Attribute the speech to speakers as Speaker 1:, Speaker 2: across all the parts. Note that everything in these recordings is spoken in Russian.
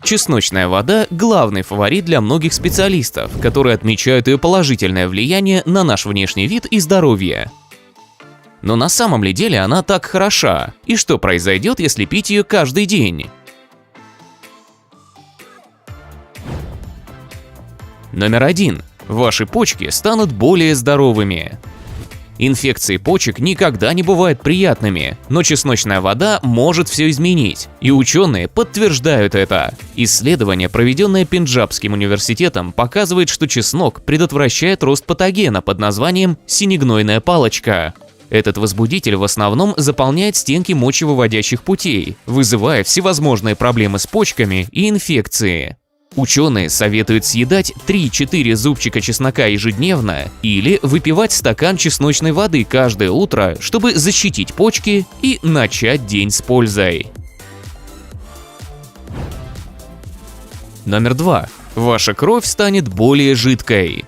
Speaker 1: Чесночная вода – главный фаворит для многих специалистов, которые отмечают ее положительное влияние на наш внешний вид и здоровье. Но на самом ли деле она так хороша? И что произойдет, если пить ее каждый день? Номер 1. Ваши почки станут более здоровыми. Инфекции почек никогда не бывают приятными, но чесночная вода может все изменить, и ученые подтверждают это. Исследование, проведенное Пенджабским университетом, показывает, что чеснок предотвращает рост патогена под названием синегнойная палочка. Этот возбудитель в основном заполняет стенки мочевыводящих путей, вызывая всевозможные проблемы с почками и инфекции. Ученые советуют съедать 3-4 зубчика чеснока ежедневно или выпивать стакан чесночной воды каждое утро, чтобы защитить почки и начать день с пользой. Номер 2. Ваша кровь станет более жидкой.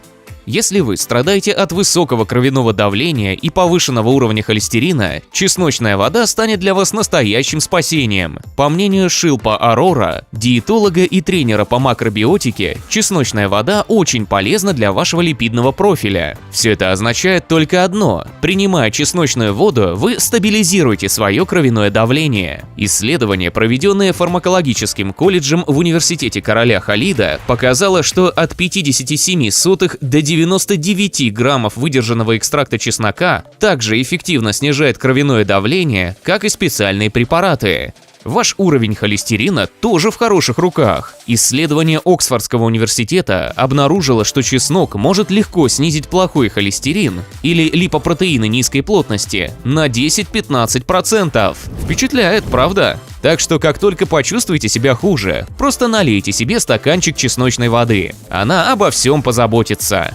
Speaker 1: Если вы страдаете от высокого кровяного давления и повышенного уровня холестерина, чесночная вода станет для вас настоящим спасением. По мнению Шилпа Арора, диетолога и тренера по макробиотике, чесночная вода очень полезна для вашего липидного профиля. Все это означает только одно – принимая чесночную воду, вы стабилизируете свое кровяное давление. Исследование, проведенное фармакологическим колледжем в университете короля Халида, показало, что от 0,57 до 99 граммов выдержанного экстракта чеснока также эффективно снижает кровяное давление, как и специальные препараты. Ваш уровень холестерина тоже в хороших руках. Исследование Оксфордского университета обнаружило, что чеснок может легко снизить плохой холестерин или липопротеины низкой плотности на 10-15%. Впечатляет, правда? Так что как только почувствуете себя хуже, просто налейте себе стаканчик чесночной воды. Она обо всем позаботится.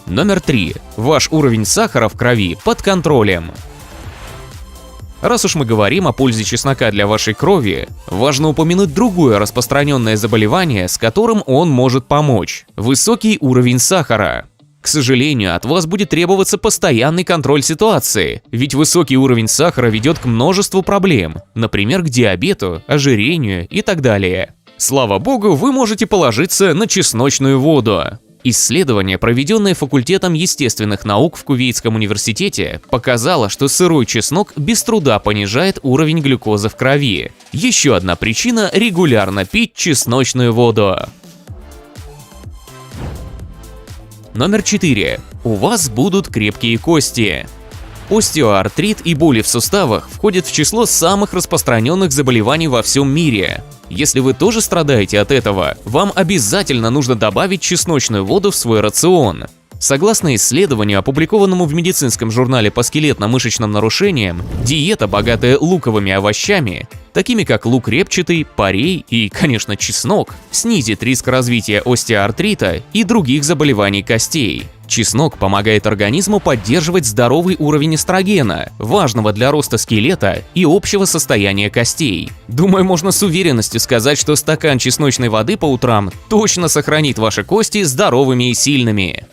Speaker 1: Номер 3. Ваш уровень сахара в крови под контролем. Раз уж мы говорим о пользе чеснока для вашей крови, важно упомянуть другое распространенное заболевание, с которым он может помочь – высокий уровень сахара. К сожалению, от вас будет требоваться постоянный контроль ситуации, ведь высокий уровень сахара ведет к множеству проблем, например, к диабету, ожирению и так далее. Слава богу, вы можете положиться на чесночную воду. Исследование, проведенное факультетом естественных наук в Кувейтском университете, показало, что сырой чеснок без труда понижает уровень глюкозы в крови. Еще одна причина – регулярно пить чесночную воду. Номер 4. У вас будут крепкие кости. Остеоартрит и боли в суставах входят в число самых распространенных заболеваний во всем мире. Если вы тоже страдаете от этого, вам обязательно нужно добавить чесночную воду в свой рацион. Согласно исследованию, опубликованному в медицинском журнале по скелетно-мышечным нарушениям, диета, богатая луковыми овощами, такими как лук репчатый, порей и, конечно, чеснок, снизит риск развития остеоартрита и других заболеваний костей. Чеснок помогает организму поддерживать здоровый уровень эстрогена, важного для роста скелета и общего состояния костей. Думаю, можно с уверенностью сказать, что стакан чесночной воды по утрам точно сохранит ваши кости здоровыми и сильными.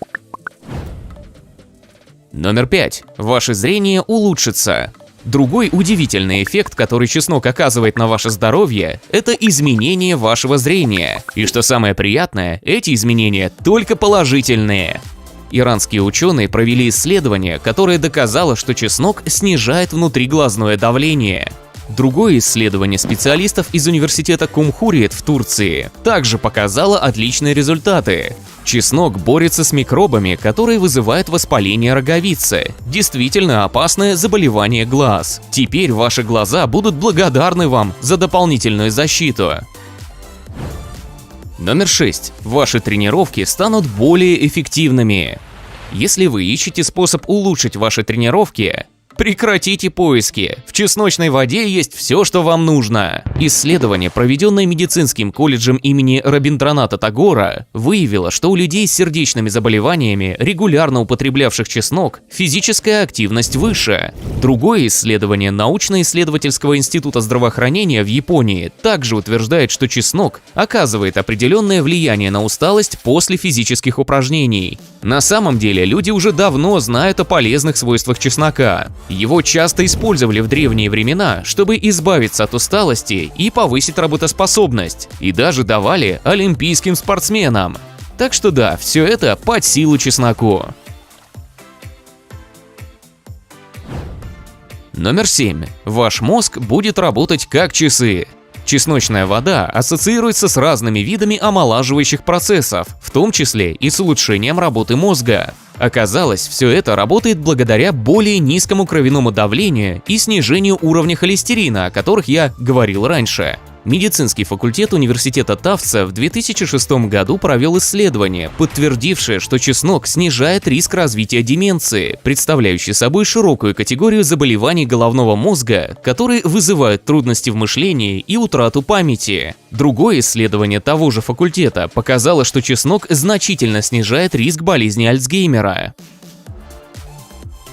Speaker 1: Номер 5. Ваше зрение улучшится. Другой удивительный эффект, который чеснок оказывает на ваше здоровье, это изменение вашего зрения. И что самое приятное, эти изменения только положительные. Иранские ученые провели исследование, которое доказало, что чеснок снижает внутриглазное давление. Другое исследование специалистов из университета Кумхуриет в Турции также показало отличные результаты. Чеснок борется с микробами, которые вызывают воспаление роговицы. Действительно опасное заболевание глаз. Теперь ваши глаза будут благодарны вам за дополнительную защиту. Номер 6. Ваши тренировки станут более эффективными. Если вы ищете способ улучшить ваши тренировки, прекратите поиски. В чесночной воде есть все, что вам нужно. Исследование, проведенное медицинским колледжем имени Рабиндраната Тагора, выявило, что у людей с сердечными заболеваниями, регулярно употреблявших чеснок, физическая активность выше. Другое исследование научно-исследовательского института здравоохранения в Японии также утверждает, что чеснок оказывает определенное влияние на усталость после физических упражнений. На самом деле люди уже давно знают о полезных свойствах чеснока. Его часто использовали в древние времена, чтобы избавиться от усталости и повысить работоспособность, и даже давали олимпийским спортсменам. Так что да, все это под силу чесноку. Номер 7. Ваш мозг будет работать как часы. Чесночная вода ассоциируется с разными видами омолаживающих процессов, в том числе и с улучшением работы мозга. Оказалось, все это работает благодаря более низкому кровяному давлению и снижению уровня холестерина, о которых я говорил раньше. Медицинский факультет университета Тафтса в 2006 году провел исследование, подтвердившее, что чеснок снижает риск развития деменции, представляющей собой широкую категорию заболеваний головного мозга, которые вызывают трудности в мышлении и утрату памяти. Другое исследование того же факультета показало, что чеснок значительно снижает риск болезни Альцгеймера.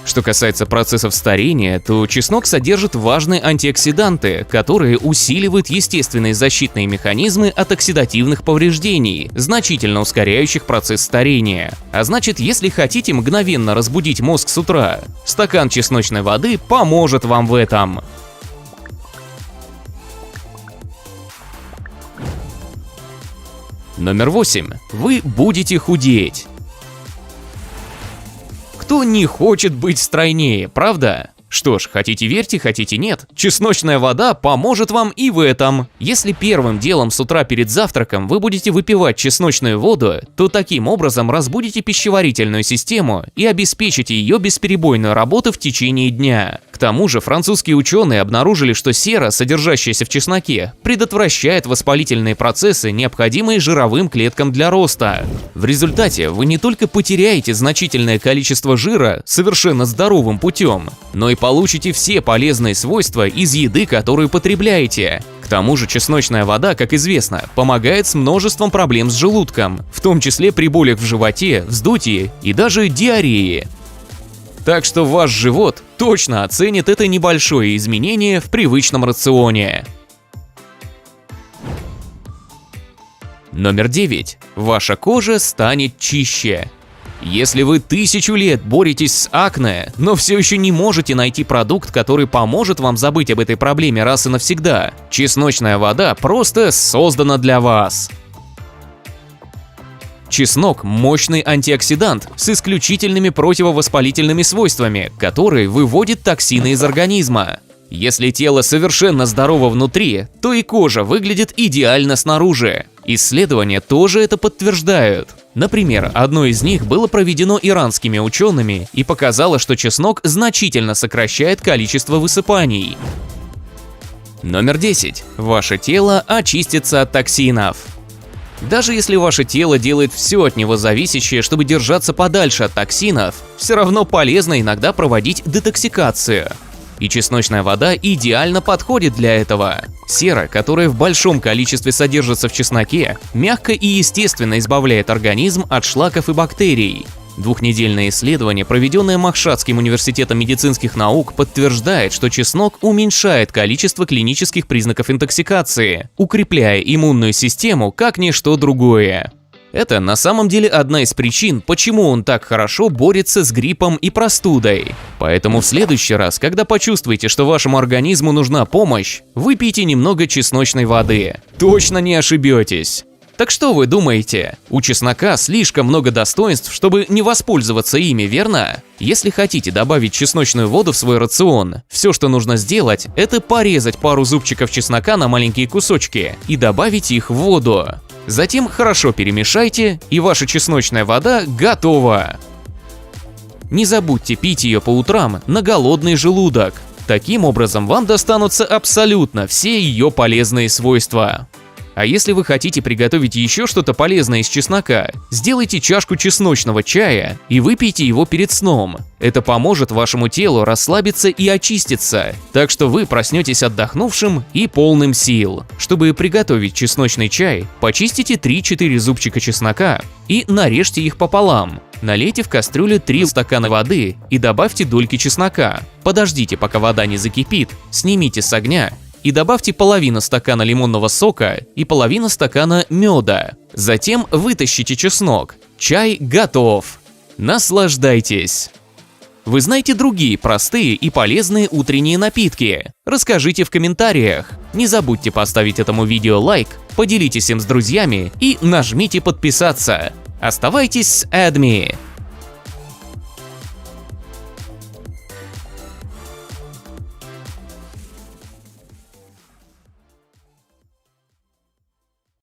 Speaker 1: Что касается процессов старения, то чеснок содержит важные антиоксиданты, которые усиливают естественные защитные механизмы от оксидативных повреждений, значительно ускоряющих процесс старения. А значит, если хотите мгновенно разбудить мозг с утра, стакан чесночной воды поможет вам в этом. Номер 8. Вы будете худеть. Кто не хочет быть стройнее, правда? Что ж, хотите верьте, хотите нет, чесночная вода поможет вам и в этом. Если первым делом с утра перед завтраком вы будете выпивать чесночную воду, то таким образом разбудите пищеварительную систему и обеспечите ее бесперебойную работу в течение дня. К тому же французские ученые обнаружили, что сера, содержащаяся в чесноке, предотвращает воспалительные процессы, необходимые жировым клеткам для роста. В результате вы не только потеряете значительное количество жира совершенно здоровым путем, но и получите все полезные свойства из еды, которую потребляете. К тому же чесночная вода, как известно, помогает с множеством проблем с желудком, в том числе при болях в животе, вздутии и даже диарее. Так что ваш живот точно оценит это небольшое изменение в привычном рационе. Номер 9. Ваша кожа станет чище. Если вы 1000 лет боретесь с акне, но все еще не можете найти продукт, который поможет вам забыть об этой проблеме раз и навсегда, чесночная вода просто создана для вас. Чеснок – мощный антиоксидант с исключительными противовоспалительными свойствами, который выводит токсины из организма. Если тело совершенно здорово внутри, то и кожа выглядит идеально снаружи. Исследования тоже это подтверждают. Например, одно из них было проведено иранскими учеными и показало, что чеснок значительно сокращает количество высыпаний. Номер 10. Ваше тело очистится от токсинов. Даже если ваше тело делает все от него зависящее, чтобы держаться подальше от токсинов, все равно полезно иногда проводить детоксикацию. И чесночная вода идеально подходит для этого. Сера, которая в большом количестве содержится в чесноке, мягко и естественно избавляет организм от шлаков и бактерий. Двухнедельное исследование, проведенное Махшадским университетом медицинских наук, подтверждает, что чеснок уменьшает количество клинических признаков интоксикации, укрепляя иммунную систему как ничто другое. Это на самом деле одна из причин, почему он так хорошо борется с гриппом и простудой. Поэтому в следующий раз, когда почувствуете, что вашему организму нужна помощь, выпейте немного чесночной воды. Точно не ошибетесь. Так что вы думаете? У чеснока слишком много достоинств, чтобы не воспользоваться ими, верно? Если хотите добавить чесночную воду в свой рацион, все, что нужно сделать, это порезать пару зубчиков чеснока на маленькие кусочки и добавить их в воду. Затем хорошо перемешайте, и ваша чесночная вода готова. Не забудьте пить ее по утрам на голодный желудок. Таким образом, вам достанутся абсолютно все ее полезные свойства. А если вы хотите приготовить еще что-то полезное из чеснока, сделайте чашку чесночного чая и выпейте его перед сном. Это поможет вашему телу расслабиться и очиститься, так что вы проснетесь отдохнувшим и полным сил. Чтобы приготовить чесночный чай, почистите 3-4 зубчика чеснока и нарежьте их пополам. Налейте в кастрюлю 3 стакана воды и добавьте дольки чеснока. Подождите, пока вода не закипит, снимите с огня и добавьте половину стакана лимонного сока и половину стакана меда. Затем вытащите чеснок. Чай готов. Наслаждайтесь! Вы знаете другие простые и полезные утренние напитки? Расскажите в комментариях. Не забудьте поставить этому видео лайк, поделитесь им с друзьями и нажмите подписаться. Оставайтесь с Adme!